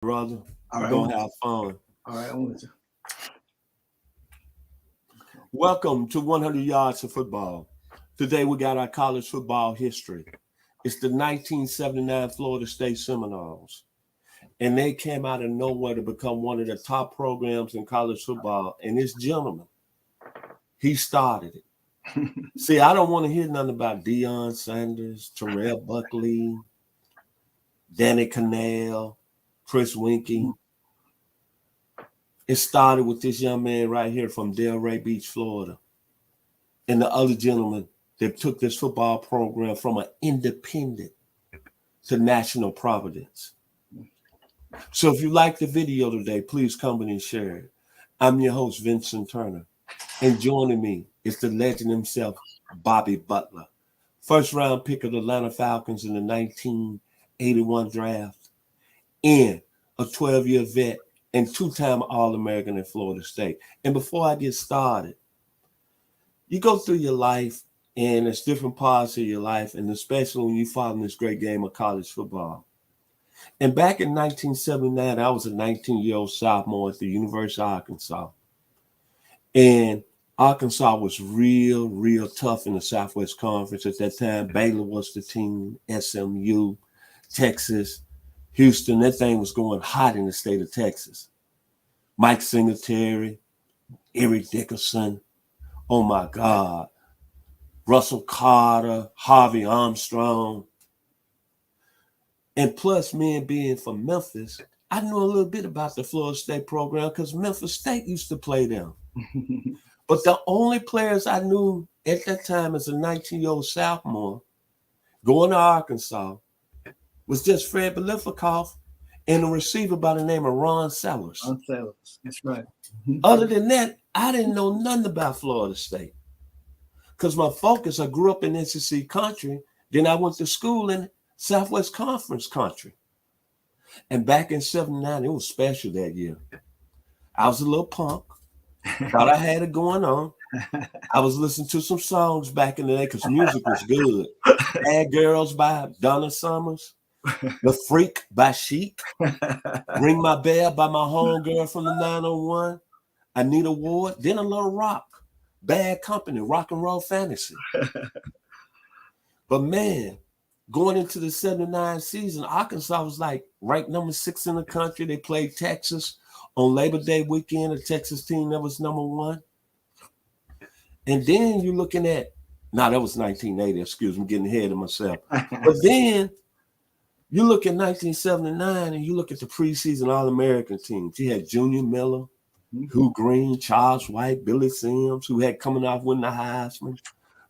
brother. All We're right. gonna have fun. All right, I'm with you. Welcome to 100 Yards of Football. Today we got our college football history. It's the 1979 Florida State Seminoles. And they came out of nowhere to become one of the top programs in college football. And this gentleman, he started it. See, I don't want to hear nothing about Deion Sanders, Terrell Buckley, Danny Cannell, Chris Winkie. It started with this young man right here from Delray Beach, Florida. And the other gentleman that took this football program from an independent to national providence. So if you like the video today, please comment and share it. I'm your host, Vincent Turner. And joining me is the legend himself, Bobby Butler. First round pick of the Atlanta Falcons in the 1981 draft. And a 12-year vet and two-time All-American at Florida State. And before I get started, you go through your life, and it's different parts of your life, and especially when you follow this great game of college football. And back in 1979, I was a 19-year-old sophomore at the University of Arkansas. And Arkansas was real tough in the Southwest Conference at that time. Baylor was the team, SMU, Texas, Houston. That thing was going hot in the state of Texas. Mike Singletary, Eric Dickerson, oh my God, Russell Carter, Harvey Armstrong. And plus, me being from Memphis, I knew a little bit about the Florida State program because Memphis State used to play them. But the only players I knew at that time as a 19-year-old sophomore going to Arkansas was just Fred Belifikoff and a receiver by the name of Ron Sellers. Ron Sellers, that's right. Other than that, I didn't know nothing about Florida State because my focus, I grew up in NCAA country. Then I went to school in Southwest Conference country. And back in 79, it was special that year. I was a little punk. Thought I had it going on. I was listening to some songs back in the day because music was good. Bad Girls by Donna Summers. The Freak by Chic. Ring My Bell by my homegirl from the 901. Anita Ward. Then a little rock. Bad Company, Rock and Roll Fantasy. But man, going into the 79 season, Arkansas was like ranked number 6 in the country. They played Texas on Labor Day weekend, a Texas team that was number 1. And then you're looking at, that was 1980, excuse me, getting ahead of myself. But then you look at 1979 and you look at the preseason All-American teams. You had Junior Miller, Hugh Green, Charles White, Billy Sims, who had coming off winning the Heisman,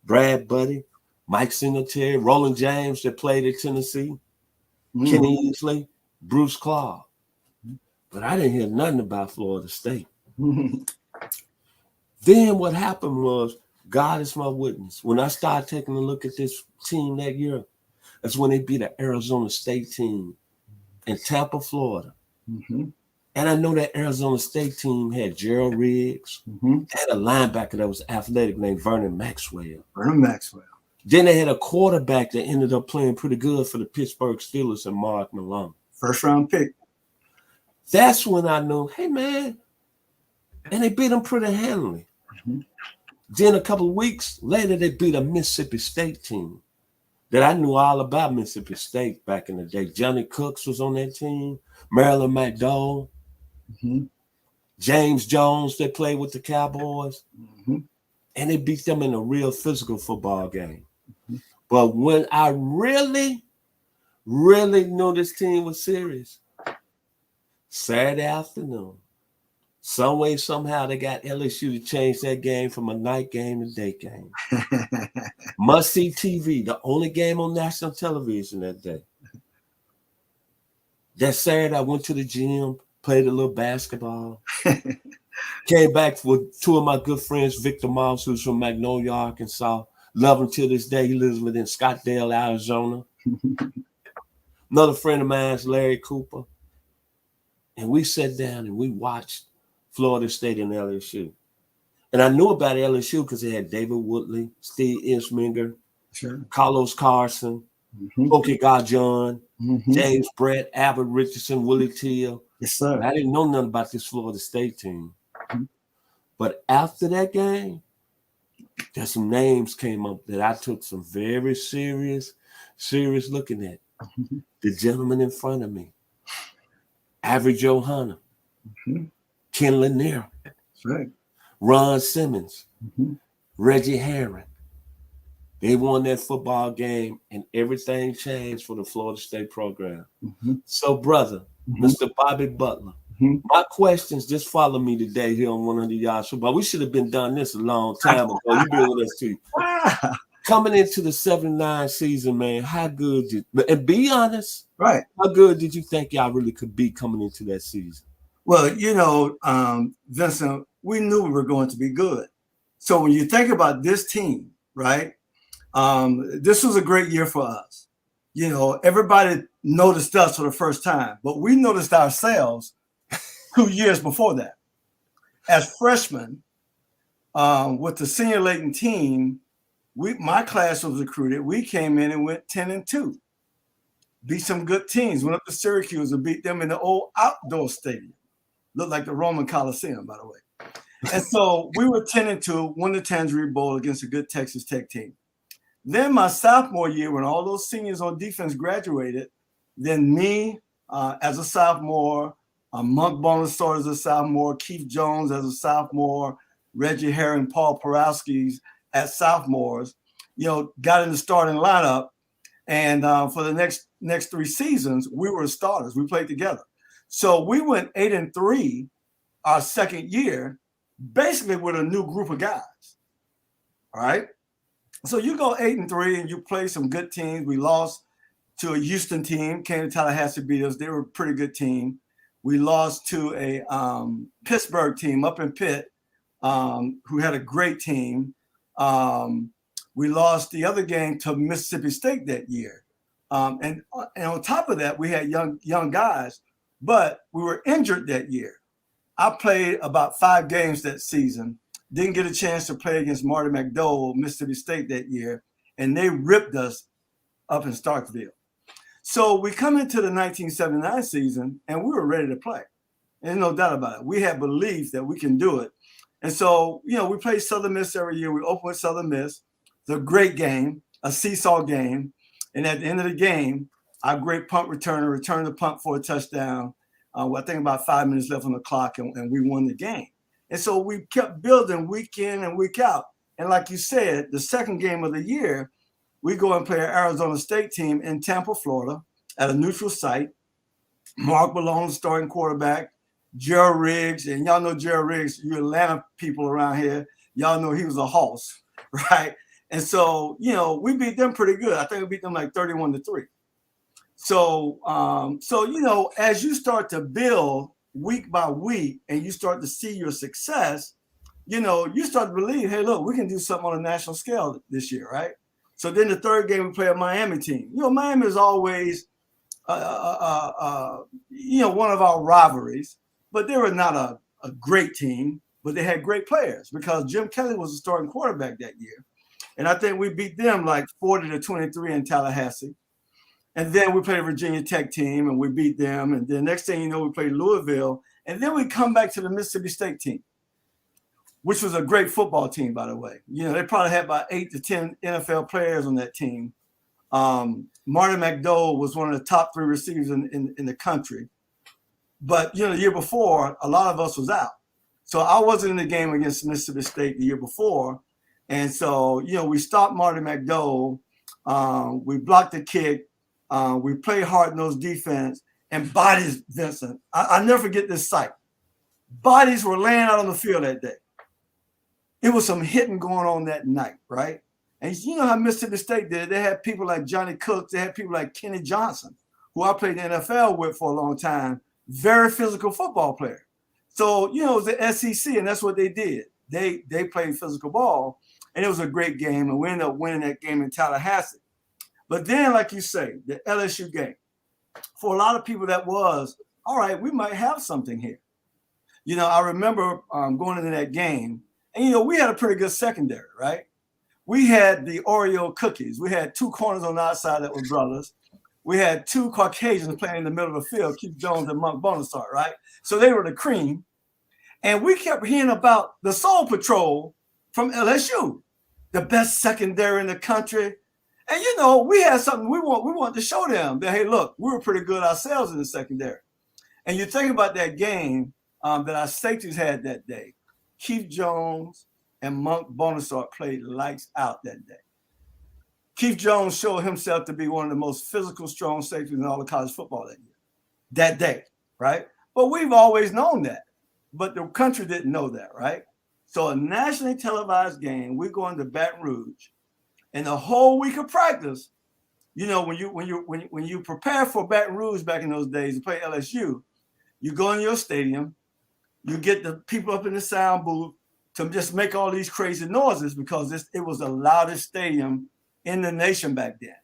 Brad Buddy, Mike Singletary, Roland James that played at Tennessee, Kenny Easley, Bruce Clark. But I didn't hear nothing about Florida State. Then what happened was, God is my witness. When I started taking a look at this team that year, that's when they beat the Arizona State team in Tampa, Florida. And I know that Arizona State team had Gerald Riggs, had a linebacker that was athletic named Vernon Maxwell. Then they had a quarterback that ended up playing pretty good for the Pittsburgh Steelers and Mark Malone. First round pick. That's when I knew, hey, man, and they beat them pretty handily. Then a couple of weeks later, they beat a Mississippi State team that I knew all about Mississippi State back in the day. Johnny Cooks was on that team, Marilyn McDowell, James Jones, they played with the Cowboys, and they beat them in a real physical football game. But when I really knew this team was serious, Saturday afternoon, some way, somehow, they got LSU to change that game from a night game to day game. Must-see TV, the only game on national television that day. That Saturday, I went to the gym, played a little basketball. Came back with 2 of my good friends, Victor Moss, who's from Magnolia, Arkansas. Love him to this day. He lives within Scottsdale, Arizona. Another friend of mine is Larry Cooper. And we sat down and we watched Florida State and LSU. And I knew about LSU because they had David Woodley, Steve Isminger, Carlos Carson, Pokey God John, Mm-hmm. James Brett, Albert Richardson, Willie Teal. Yes, sir. And I didn't know nothing about this Florida State team. Mhm. But after that game, there's some names came up that I took some very serious looking at. Mm-hmm. The gentleman in front of me, Average Johanna, Mm-hmm. Ken Lanier, That's right. Ron Simmons, Mm-hmm. Reggie Herring. They won that football game, and everything changed for the Florida State program. Mm-hmm. So, brother, Mm-hmm. Mr. Bobby Butler, Mm-hmm. my questions, just follow me today here on 100 Yards Football. We should have been done this a long time ago. You've been with us too. Coming into the 79 season, man, how good did, and be honest, Right. how good did you think y'all really could be coming into that season? Well, Vincent, we knew we were going to be good. So when you think about this team, right, this was a great year for us. Everybody noticed us for the first time, but we noticed ourselves 2 years before that. As freshmen, with the senior laden team, my class was recruited. We came in and went 10-2, beat some good teams. Went up to Syracuse and beat them in the old outdoor stadium. Looked like the Roman Coliseum, by the way. And so we were 10-2, won the Tangerine Bowl against a good Texas Tech team. Then my sophomore year, when all those seniors on defense graduated, then me as a sophomore, Monk Bonner started as a sophomore, Keith Jones as a sophomore, Reggie Herring, Paul Porowski's as sophomores, got in the starting lineup. And for the next 3 seasons, we were starters. We played together. So we went 8-3 our second year, basically with a new group of guys. All right. So you go 8-3 and you play some good teams. We lost to a Houston team, came to Tallahassee, beat us. They were a pretty good team. We lost to a Pittsburgh team up in Pitt, who had a great team. We lost the other game to Mississippi State that year. And on top of that, we had young guys, but we were injured that year. I played about 5 games that season. Didn't get a chance to play against Marty McDowell, Mississippi State that year, and they ripped us up in Starkville. So we come into the 1979 season, and we were ready to play. There's no doubt about it. We had belief that we can do it. And so, we play Southern Miss every year. We open with Southern Miss. It's a great game, a seesaw game. And at the end of the game, our great punt returner returned the punt for a touchdown. I think about 5 minutes left on the clock, and we won the game. And so we kept building week in and week out. And like you said, the second game of the year, we go and play our Arizona State team in Tampa, Florida, at a neutral site. Mark Malone, starting quarterback, Gerald Riggs, and y'all know Gerald Riggs, you Atlanta people around here, y'all know he was a hoss, right? And so, we beat them pretty good. I think we beat them like 31-3. So, as you start to build week by week and you start to see your success, you start to believe, hey, look, we can do something on a national scale this year, right? So then the third game, we play a Miami team. Miami is always, one of our rivalries, but they were not a great team, but they had great players because Jim Kelly was the starting quarterback that year. And I think we beat them like 40-23 in Tallahassee. And then we played a Virginia Tech team and we beat them. And then next thing you know, we played Louisville. And then we come back to the Mississippi State team, which was a great football team, by the way. They probably had about 8 to 10 NFL players on that team. Marty McDowell was one of the top 3 receivers in the country. But, the year before, a lot of us was out. So I wasn't in the game against Mississippi State the year before. And so, we stopped Marty McDowell. We blocked the kick. We played hard-nosed defense. And bodies, Vincent, I never forget this sight. Bodies were laying out on the field that day. It was some hitting going on that night, right? And you know how Mississippi State did. They had people like Johnny Cook. They had people like Kenny Johnson, who I played the NFL with for a long time. Very physical football player. So, it was the SEC, and that's what they did. They played physical ball, and it was a great game, and we ended up winning that game in Tallahassee. But then, like you say, the LSU game, for a lot of people that was, all right, we might have something here. I remember going into that game, and, we had a pretty good secondary, right? We had the Oreo cookies. We had 2 corners on the outside that were brothers. We had 2 Caucasians playing in the middle of the field, Keith Jones and Monk Bonasart, right? So they were the cream. And we kept hearing about the Soul Patrol from LSU, the best secondary in the country. And, you know, we had something we wanted to show them that, hey, look, we were pretty good ourselves in the secondary. And you think about that game that our safeties had that day. Keith Jones and Monk Bonasart played lights out that day. Keith Jones showed himself to be one of the most physical, strong safeties in all of college football that day, right? But we've always known that. But the country didn't know that, right? So a nationally televised game, we're going to Baton Rouge, and the whole week of practice, you know, when you prepare for Baton Rouge back in those days to play LSU, you go in your stadium, you get the people up in the sound booth to just make all these crazy noises because it was the loudest stadium in the nation back then.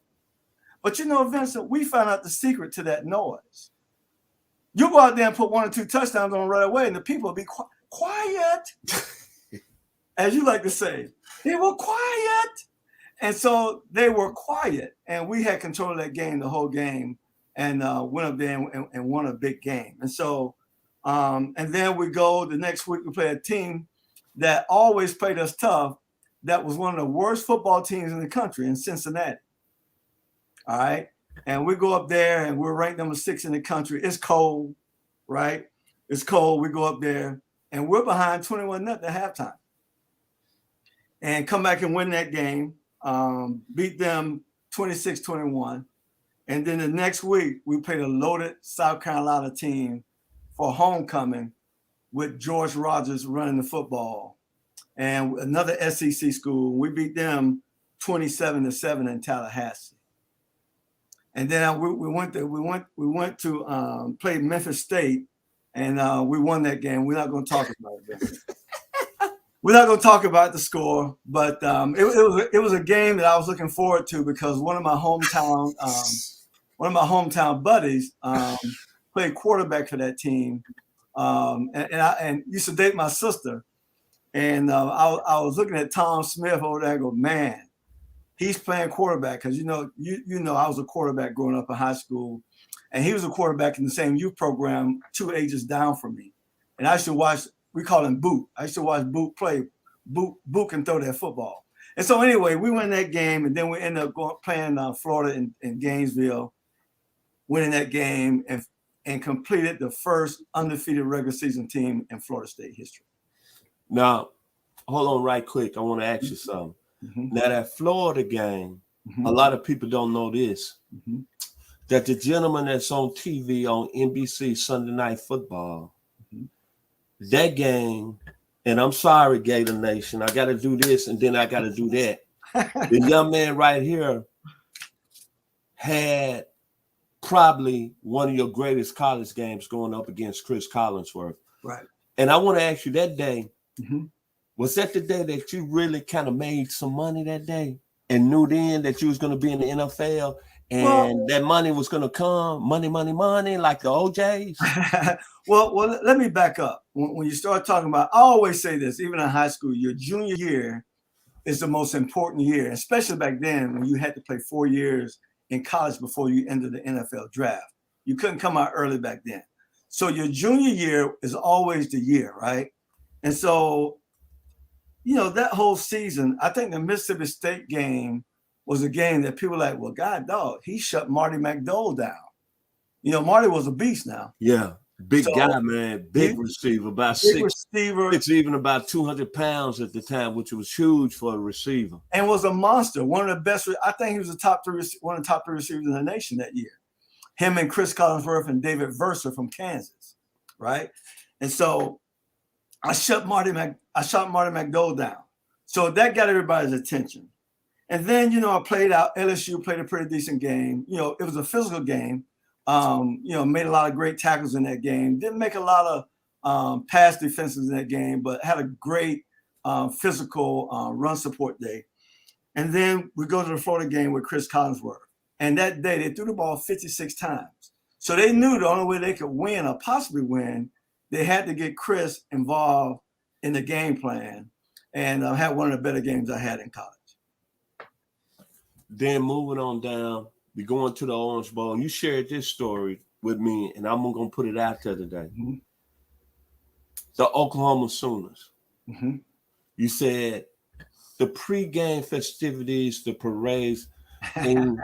But you know, Vincent, we found out the secret to that noise. You go out there and put 1 or 2 touchdowns on right away, and the people will be quiet, as you like to say. They were quiet. And so they were quiet, and we had control of that game, the whole game, and went up there and won a big game. And so, and then we go the next week, we play a team that always played us tough. That was one of the worst football teams in the country in Cincinnati. All right. And we go up there and we're ranked number 6 in the country. It's cold, right? It's cold. We go up there and we're behind 21-0 at halftime. And come back and win that game, beat them 26-21. And then the next week, we played a loaded South Carolina team for homecoming with George Rogers running the football. And another SEC school, we beat them 27-7 in Tallahassee. And then we went to play Memphis State, and we won that game. We're not going to talk about it. We're not going to talk about the score, but it was a game that I was looking forward to because one of my hometown buddies played quarterback for that team, and I used to date my sister. And I was looking at Tom Smith over there and go, man, he's playing quarterback because, you know, I was a quarterback growing up in high school, and he was a quarterback in the same youth program 2 ages down from me. And I used to watch, we call him Boot. I used to watch Boot play. Boot can throw that football. And so anyway, we win that game, and then we ended up playing Florida in Gainesville, winning that game and completed the first undefeated regular season team in Florida State history. Now, hold on right quick. I want to ask you something. Mm-hmm. Now, that Florida game, a lot of people don't know this, that the gentleman that's on TV on NBC Sunday Night Football, that game, and I'm sorry, Gator Nation, I got to do this and then I got to do that. The young man right here had probably one of your greatest college games going up against Chris Collinsworth. Right. And I want to ask you that day, was that the day that you really kind of made some money that day and knew then that you was going to be in the NFL and that money was going to come, money, like the OJs? well, let me back up. When you start talking about, I always say this, even in high school, your junior year is the most important year, especially back then when you had to play 4 years in college before you entered the NFL draft. You couldn't come out early back then. So your junior year is always the year, right? And so, you know, that whole season, I think the Mississippi State game was a game that people were like, well, God, dog, he shut Marty McDowell down. You know, Marty was a beast now. Yeah, big guy, man, big receiver, about six, even about 200 pounds at the time, which was huge for a receiver. And was a monster, one of the best. I think he was one of the top 3 receivers in the nation that year. Him and Chris Collinsworth and David Verser from Kansas, right? And so I shot Marty McDowell down. So that got everybody's attention. And then, you know, LSU played a pretty decent game. You know, it was a physical game. You know, made a lot of great tackles in that game. Didn't make a lot of pass defenses in that game, but had a great physical run support day. And then we go to the Florida game with Chris Collinsworth. And that day they threw the ball 56 times. So they knew the only way they could win or possibly win, they had to get Chris involved in the game plan and had one of the better games I had in college. Then moving on down, we going to the Orange Bowl. And you shared this story with me, and I'm going to put it out there today. Mm-hmm. The Oklahoma Sooners. Mm-hmm. You said the pregame festivities, the parades, and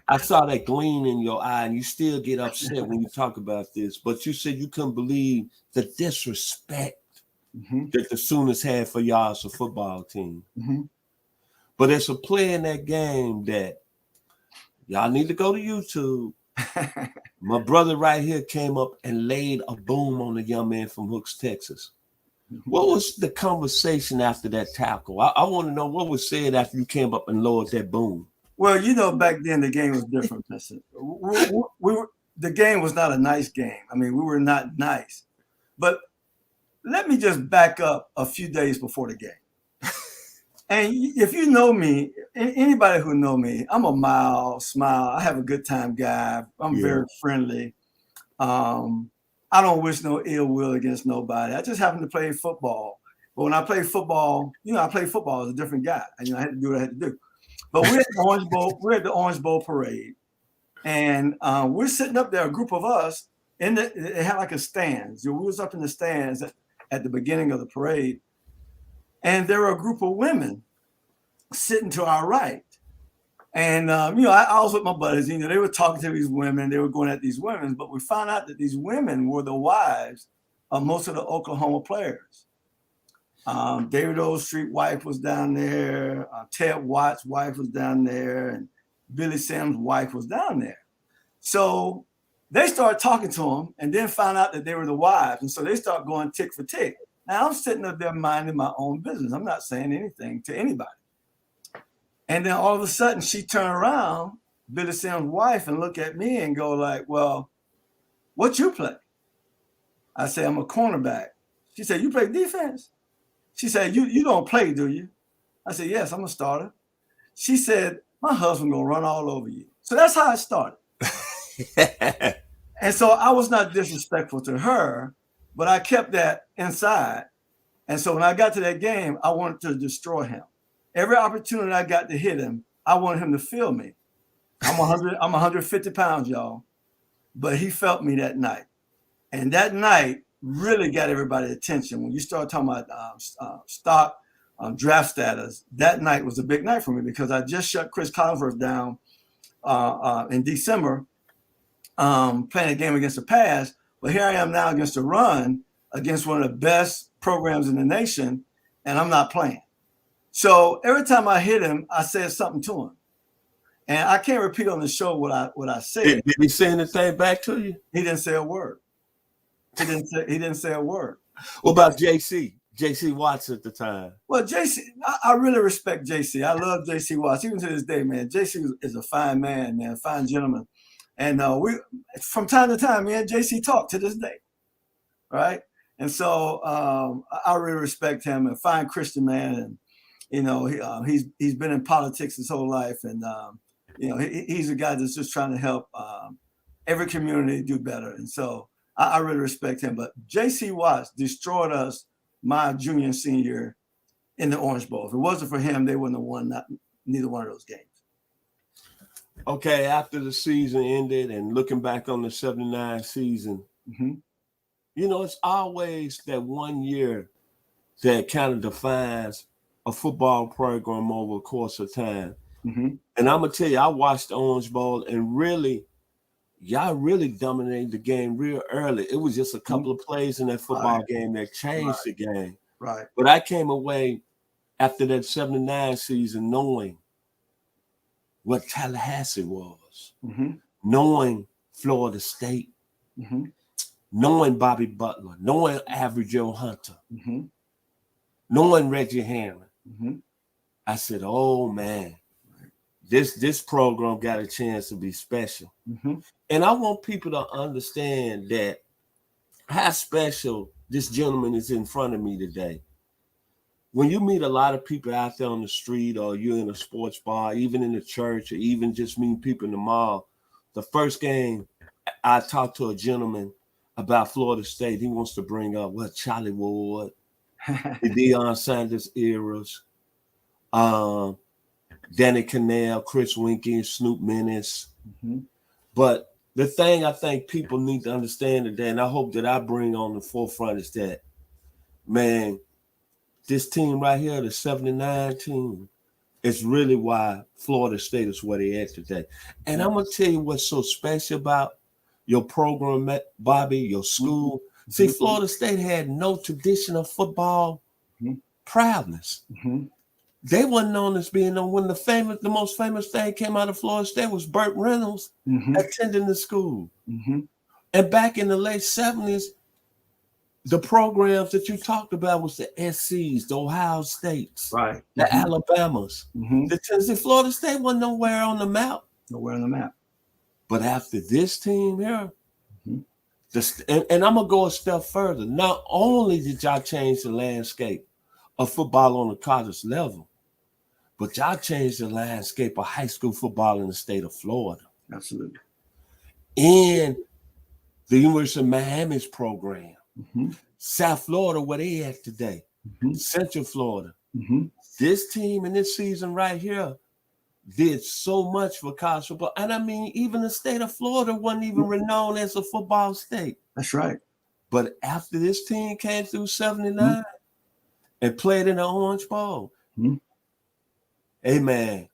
I saw that gleam in your eye, and you still get upset when you talk about this. But you said you couldn't believe the disrespect that the Sooners had for y'all as a football team. Mm-hmm. But there's a play in that game that y'all need to go to YouTube. My brother right here came up and laid a boom on the young man from Hooks, Texas. What was the conversation after that tackle? I want to know what was said after you came up and lowered that boom. Well, back then the game was different. The game was not a nice game. I mean, we were not nice. But let me just back up a few days before the game. And if you know me, anybody who know me, I'm a mild, smile. I have a good time guy. I'm very friendly. I don't wish no ill will against nobody. I just happen to play football. But when I play football, I play football as a different guy. I had to do what I had to do. But we're at the Orange Bowl. We're at the Orange Bowl parade, and we're sitting up there. A group of us it had like a stands. We was up in the stands at the beginning of the parade, and there were a group of women sitting to our right. And I was with my buddies. They were talking to these women. They were going at these women, but we found out that these women were the wives of most of the Oklahoma players. David Overstreet's wife was down there. Ted Watt's wife was down there, and Billy Sims' wife was down there. So they started talking to them, and then found out that they were the wives, and so they started going tick for tick. Now I'm sitting up there minding my own business. I'm not saying anything to anybody. And then all of a sudden, she turned around, Billy Sims' wife, and look at me and go like, "Well, what you play?" I say, "I'm a cornerback." She said, "You play defense?" She said, you don't play, do you? I said, "Yes, I'm a starter." She said, "My husband gonna run all over you." So that's how it started. And so I was not disrespectful to her, but I kept that inside. And so when I got to that game, I wanted to destroy him. Every opportunity I got to hit him, I wanted him to feel me. I'm 150 pounds, y'all. But he felt me that night. And that night really got everybody's attention. When you start talking about stock, draft status, that night was a big night for me because I just shut Chris Collinsworth down in December, playing a game against the pass. But here I am now against the run, against one of the best programs in the nation, and I'm not playing. So every time I hit him, I said something to him. And I can't repeat on the show what I said. Did he say anything back to you? He didn't say a word. He didn't say a word. What about JC? JC Watts at the time. Well, JC, I really respect JC. I love JC Watts. Even to this day, man. JC is a fine man, man, fine gentleman. And we, from time to time, me and JC talk to this day, right? And so I really respect him, and fine Christian man. And he's been in politics his whole life, and he's a guy that's just trying to help every community do better. And so I really respect him. But JC Watts destroyed us my junior and senior year in the Orange Bowl. If it wasn't for him, they wouldn't have won neither one of those games. Okay, after the season ended and looking back on the 79 season, it's always that 1 year that kind of defines a football program over a course of time. And I'm going to tell you, I watched the Orange Bowl, and y'all really dominated the game real early. It was just a couple of plays in that football game that changed the game. Right. But I came away after that 79 season knowing what Tallahassee was, knowing Florida State, knowing Bobby Butler, knowing Average Joe Hunter, knowing Reggie Hammond. I said, oh, man, this program got a chance to be special. And I want people to understand that how special this gentleman is in front of me today. When you meet a lot of people out there on the street, or you're in a sports bar, even in the church, or even just meeting people in the mall, the first game I talked to a gentleman about Florida State, he wants to bring up Charlie Ward, the Deion Sanders eras, Danny Cannell, Chris Winkie, Snoop Menace. Mm-hmm. But the thing I think people need to understand today, and I hope that I bring on the forefront, is that, man, this team right here, the 79 team, is really why Florida State is where they at today. And I'm going to tell you what's so special about your program, Bobby, your school. Mm-hmm. See, Florida State had no traditional football proudness. Mm-hmm. They wasn't known as being known. When the most famous thing came out of Florida State was Burt Reynolds attending the school. Mm-hmm. And back in the late 70s, the programs that you talked about was the SCs, the Ohio States, right, the Alabamas, the Tennessee. Florida State wasn't nowhere on the map. Nowhere on the map. But after this team here, and I'm going to go a step further. Not only did y'all change the landscape of football on the college level, but y'all changed the landscape of high school football in the state of Florida. Absolutely. And the University of Miami's program, South Florida, where they at today, Central Florida. This team in this season right here did so much for college football. And I mean, even the state of Florida wasn't even renowned as a football state. That's right. But after this team came through 79 and played in the Orange Bowl, hey, man,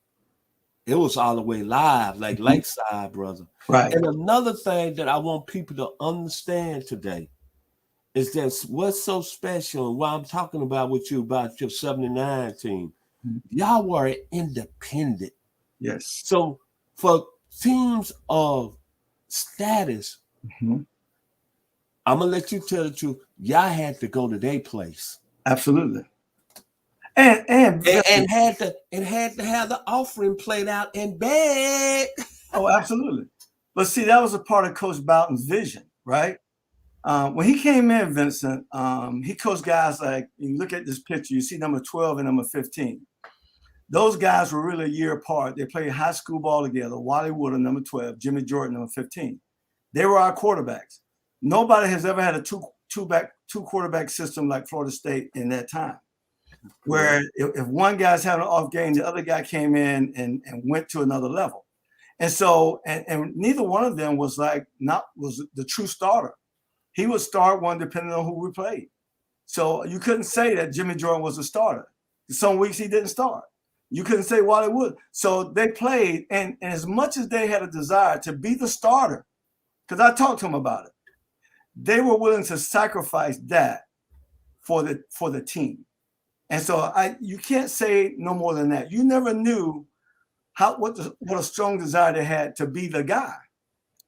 it was all the way live, like Lakeside, brother. Right. And another thing that I want people to understand today is that what's so special, and what I'm talking about with you about your 79 team, y'all were independent. Yes. So for teams of status, I'm gonna let you tell the truth. Y'all had to go to their place. Absolutely. And had to have the offering played out in bed. Oh, absolutely. But see, that was a part of Coach Bowden's vision, right? When he came in, Vincent, he coached guys like, you look at this picture, you see number 12 and number 15. Those guys were really a year apart. They played high school ball together. Wally Wood, number 12, Jimmy Jordan, number 15. They were our quarterbacks. Nobody has ever had a two quarterback system like Florida State in that time, where if one guy's having an off game, the other guy came in and went to another level. And so, and neither one of them was the true starter. He would start one depending on who we played. So you couldn't say that Jimmy Jordan was a starter. Some weeks he didn't start. You couldn't say Wally Wood. So they played, and as much as they had a desire to be the starter, because I talked to them about it, they were willing to sacrifice that for the team. And so you can't say no more than that. You never knew what a strong desire they had to be the guy.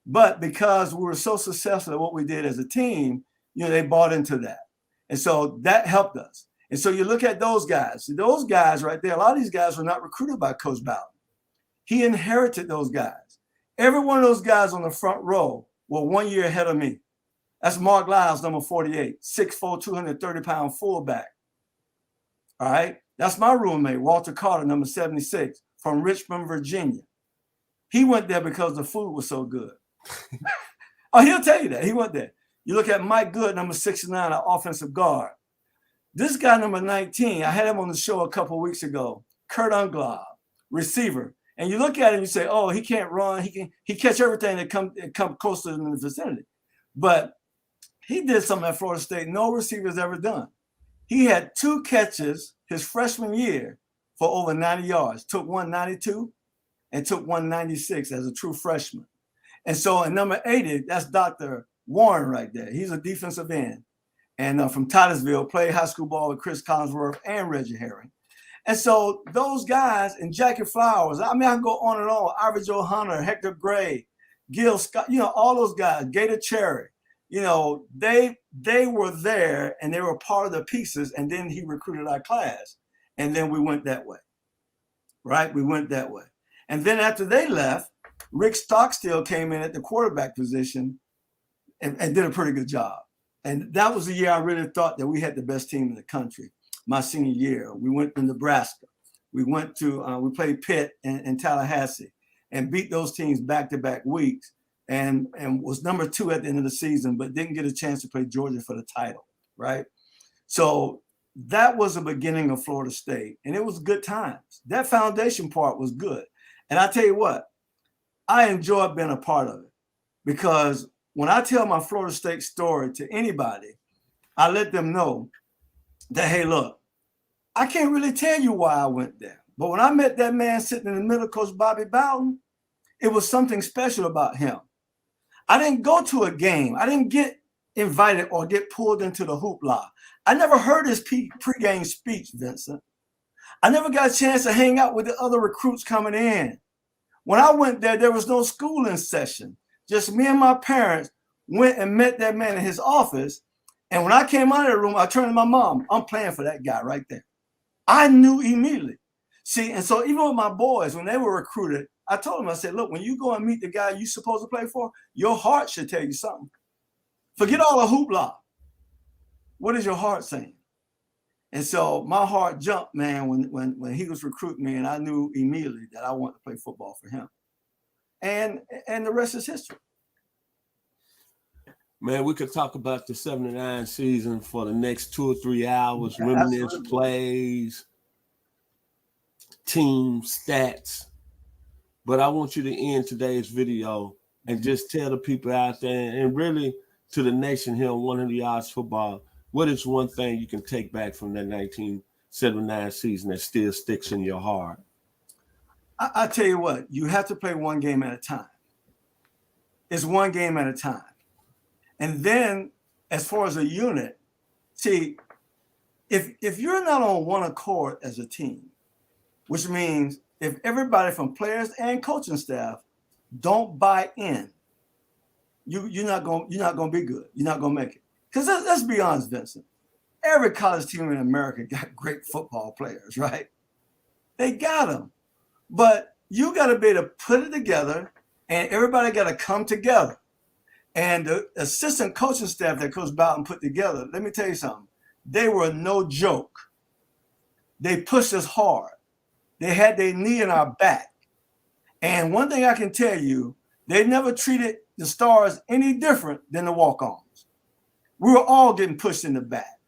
But because we were so successful at what we did as a team, they bought into that. And so that helped us. And so you look at those guys right there, a lot of these guys were not recruited by Coach Bowden. He inherited those guys. Every one of those guys on the front row were 1 year ahead of me. That's Mark Lyles, number 48, 6'4", 230-pound fullback. All right. That's my roommate, Walter Carter, number 76, from Richmond, Virginia. He went there because the food was so good. Oh, he'll tell you that. He went there. You look at Mike Good, number 69, an offensive guard. This guy, number 19, I had him on the show a couple of weeks ago, Kurt Unglaub, receiver. And you look at him, you say, oh, he can't run. He catch everything that come close to him in the vicinity. But he did something at Florida State no receiver's ever done. He had 2 catches his freshman year for over 90 yards, took 192 and took 196 as a true freshman. And so at number 80, that's Dr. Warren right there. He's a defensive end. And from Titusville, played high school ball with Chris Collinsworth and Reggie Herring. And so those guys, and Jackie Flowers, I can go on and on. Ivy Joe Hunter, Hector Gray, Gil Scott, all those guys, Gator Cherry, they were there and they were part of the pieces. And then he recruited our class. And then we went that way, right? We went that way. And then after they left, Rick Stockstill came in at the quarterback position and did a pretty good job. And that was the year I really thought that we had the best team in the country. My senior year, we went to Nebraska. We went to we played Pitt and Tallahassee and beat those teams back-to-back weeks and was number 2 at the end of the season, but didn't get a chance to play Georgia for the title, right? So that was the beginning of Florida State, and it was good times. That foundation part was good. And I tell you what, I enjoyed being a part of it, because when I tell my Florida State story to anybody, I let them know that, hey, look, I can't really tell you why I went there. But when I met that man sitting in the middle, Coach Bobby Butler, it was something special about him. I didn't go to a game. I didn't get invited or get pulled into the hoopla. I never heard his pregame speech, Vincent. I never got a chance to hang out with the other recruits coming in. When I went there, there was no school in session. Just me and my parents went and met that man in his office. And when I came out of the room, I turned to my mom. I'm playing for that guy right there. I knew immediately. See, and so even with my boys, when they were recruited, I told them, I said, look, when you go and meet the guy you're supposed to play for, your heart should tell you something. Forget all the hoopla. What is your heart saying? And so my heart jumped, man, when he was recruiting me, and I knew immediately that I wanted to play football for him. And the rest is history. Man, we could talk about the 79 season for the next 2 or 3 hours, Yeah, reminisce absolutely. plays, team stats. But I want you to end today's video and just tell the people out there, and really to the nation here on 100 Yards Football, what is one thing you can take back from that 1979 season that still sticks in your heart? I tell you what, you have to play one game at a time. It's one game at a time. And then as far as a unit, see, if you're not on one accord as a team, which means if everybody from players and coaching staff don't buy in, you're not gonna be good. You're not gonna make it. Because let's be honest, Vincent. Every college team in America got great football players, right? They got them. But you got to be able to put it together, and everybody got to come together. And the assistant coaching staff that Coach Bowden put together, let me tell you something. They were no joke. They pushed us hard. They had their knee in our back. And one thing I can tell you, they never treated the stars any different than the walk-ons. We were all getting pushed in the back.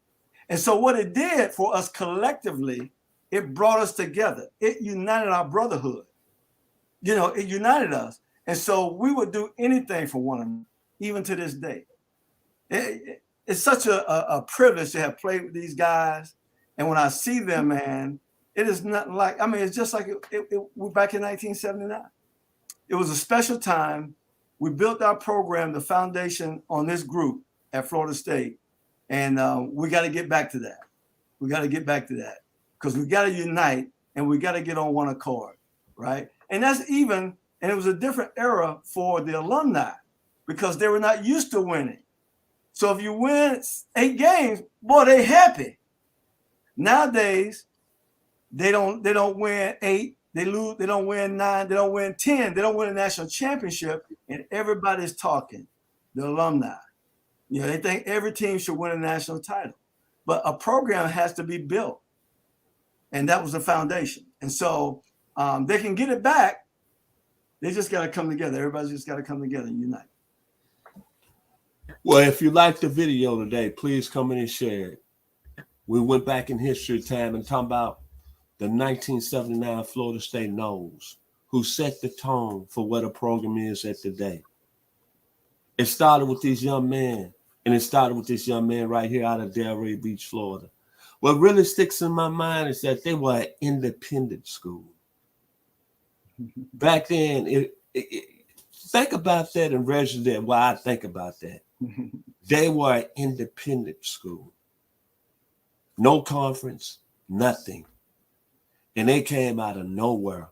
And so what it did for us collectively, it brought us together. It united our brotherhood. You know, it united us. And so we would do anything for one another, even to this day. It's such a privilege to have played with these guys. And when I see them, man, it is nothing like, I mean, it's just like we're back in 1979. It was a special time. We built our program, the foundation, on this group at Florida State. And we got to get back to that. We got to get back to that because we got to unite and we got to get on one accord, right? And that's even, and it was a different era for the alumni because they were not used to winning. So if you win 8 games, boy, they happy. Nowadays, they don't win 8, they lose, they don't win 9, they don't win 10, they don't win a national championship, and everybody's talking, the alumni. You know, they think every team should win a national title. But a program has to be built. And that was the foundation. And so they can get it back. They just got to come together. Everybody's just got to come together and unite. Well, if you liked the video today, please come in and share it. We went back in history time and talked about the 1979 Florida State Noles, who set the tone for what a program is at today. It started with these young men, and it started with this young man right here out of Delray Beach, Florida. What really sticks in my mind is that they were an independent school. Back then, think about that and register why I think about that. They were an independent school. No conference, nothing. And they came out of nowhere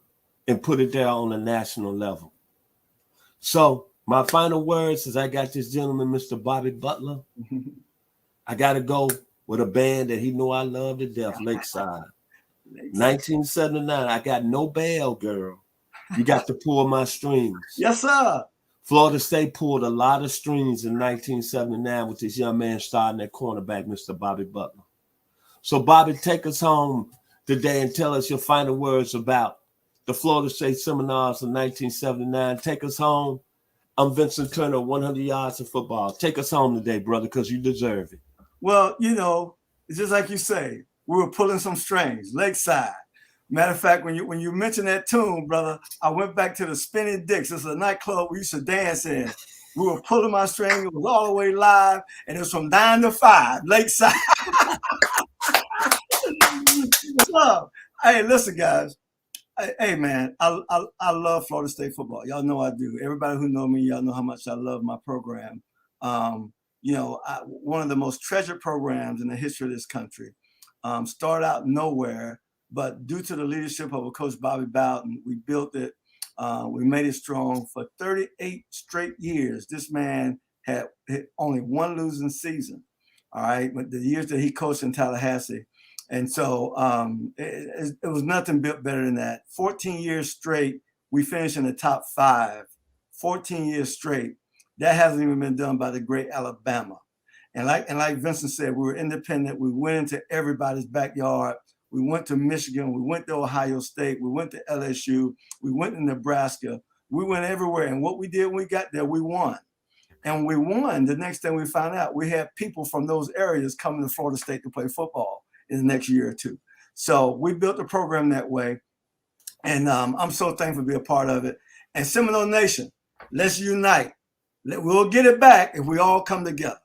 and put it there on a national level. So my final words is I got this gentleman, Mr. Bobby Butler. I got to go with a band that he knew I loved to death, Lakeside. 1979, I got no bail, girl. You got to pull my strings. Yes, sir. Florida State pulled a lot of strings in 1979 with this young man starting at cornerback, Mr. Bobby Butler. So, Bobby, take us home today and tell us your final words about the Florida State Seminoles in 1979. Take us home. I'm Vincent Turner, 100 Yards of Football. Take us home today, brother, because you deserve it. Well, you know, it's just like you say, we were pulling some strings, Lakeside. Matter of fact, when you mentioned that tune, brother, I went back to the Spinning Dicks. It's a nightclub we used to dance in. We were pulling my string. It was all the way live, and it was from 9 to 5, Lakeside. So, hey, listen, guys. Hey, man, I love Florida State football. Y'all know I do. Everybody who know me, y'all know how much I love my program. One of the most treasured programs in the history of this country. Started out nowhere, but due to the leadership of Coach Bobby Butler, we built it. We made it strong for 38 straight years. This man had only one losing season. All right, but the years that he coached in Tallahassee. And so it was nothing built better than that. 14 years straight, we finished in the top 5. 14 years straight. That hasn't even been done by the great Alabama. And like Vincent said, we were independent. We went into everybody's backyard. We went to Michigan. We went to Ohio State. We went to LSU. We went to Nebraska. We went everywhere. And what we did when we got there, we won. And we won. The next thing we found out, we had people from those areas coming to Florida State to play football in the next year or two. So we built the program that way. And I'm so thankful to be a part of it. And Seminole Nation, let's unite. We'll get it back if we all come together.